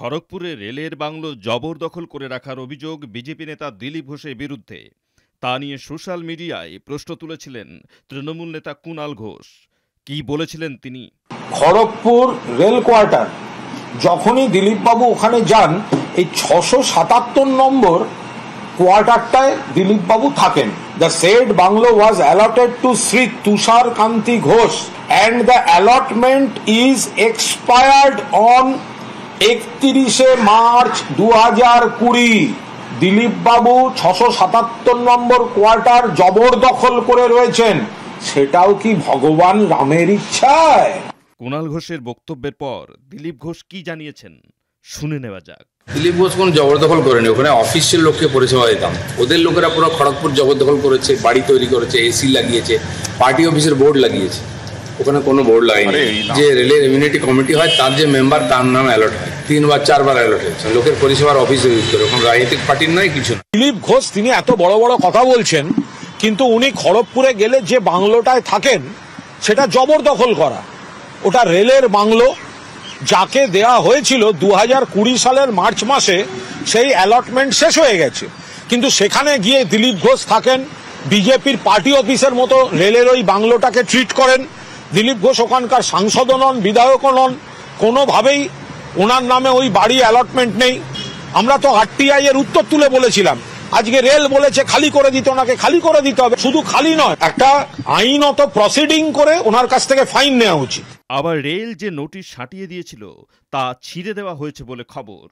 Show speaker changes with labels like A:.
A: খড়গপুরে রেলের বাংলো জবরদখল করে রাখার অভিযোগ বিজেপি নেতা দিলীপ ঘোষের বিরুদ্ধে। তা নিয়ে সোশ্যাল মিডিয়ায় প্রশ্ন তুলেছিলেন তৃণমূল নেতা কুণাল ঘোষ। কি বলেছিলেন তিনি?
B: খড়গপুর রেল কোয়ার্টার যখনই দিলীপবাবু ওখানে যান, এই 677 নম্বর কোয়ার্টারটায় দিলীপবাবু থাকেন। The said bungalow was allotted to Sri Tushar Kanti Ghosh and the allotment is expired on 31 March 2020। দিলীপবাবু 677 নম্বর কোয়ার্টার জবরদখল করে রয়েছেন। সেটাও কি ভগবান রামের ইচ্ছায়?
A: কুণাল ঘোষের বক্তব্যের পর দিলীপ ঘোষ কি জানিয়েছেন শুনে নেওয়া যাক।
C: দিলীপ ঘোষ কোনো জবরদখল করেনি, ওখানে অফিসিয়াল লোককে পরিষেবা দিতাম। ওদের লোকেরা পুরো খড়গপুর জবরদখল করেছে, বাড়ি তৈরি করেছে, এসি লাগিয়েছে, পার্টি অফিসের বোর্ড লাগিয়েছে। ওখানে কোনো বোর্ড লাগেনি। যে রেলের ইমিউনিটি কমিটি হয় তার যে মেম্বার, তার নাম অ্যালট হয়, 3 বা 4 বার অ্যালট হয়েছে। লোকের পরিষেবার অফিসে ইউজ করে, ওখানে রাজনৈতিক পার্টির নয়, কিছু না।
B: দিলীপ ঘোষ তিনি এত বড় বড় কথা বলছেন, কিন্তু উনি খড়গপুরে গেলে যে বাংলোটায় থাকেন সেটা জবরদখল করা। ওটা রেলের বাংলো, যাকে দেয়া হয়েছিল 2020 সালের মার্চ মাসে। সেই অ্যালটমেন্ট শেষ হয়ে গেছে, কিন্তু সেখানে গিয়ে দিলীপ ঘোষ থাকেন, বিজেপির পার্টি অফিসের মতো রেলের ওই বাংলোটাকে ট্রিট করেন। দিলীপ ঘোষ ওখানকার সাংসদও নন, বিধায়কও নন, কোনোভাবেই ওনার নামে ওই বাড়ি অ্যালটমেন্ট নেই। আমরা তো আরটিআই এর উত্তর তুলে বলেছিলাম, আজকে রেল বলেছে খালি করে দিতে, ওনাকে খালি করে দিতে হবে। শুধু খালি নয়, একটা আইনত প্রসিডিং করে ওনার কাছ থেকে ফাইন নেওয়া উচিত।
A: আবার রেল যে নোটিশ সাঁটিয়ে দিয়েছিল তা ছিঁড়ে দেওয়া হয়েছে বলে খবর।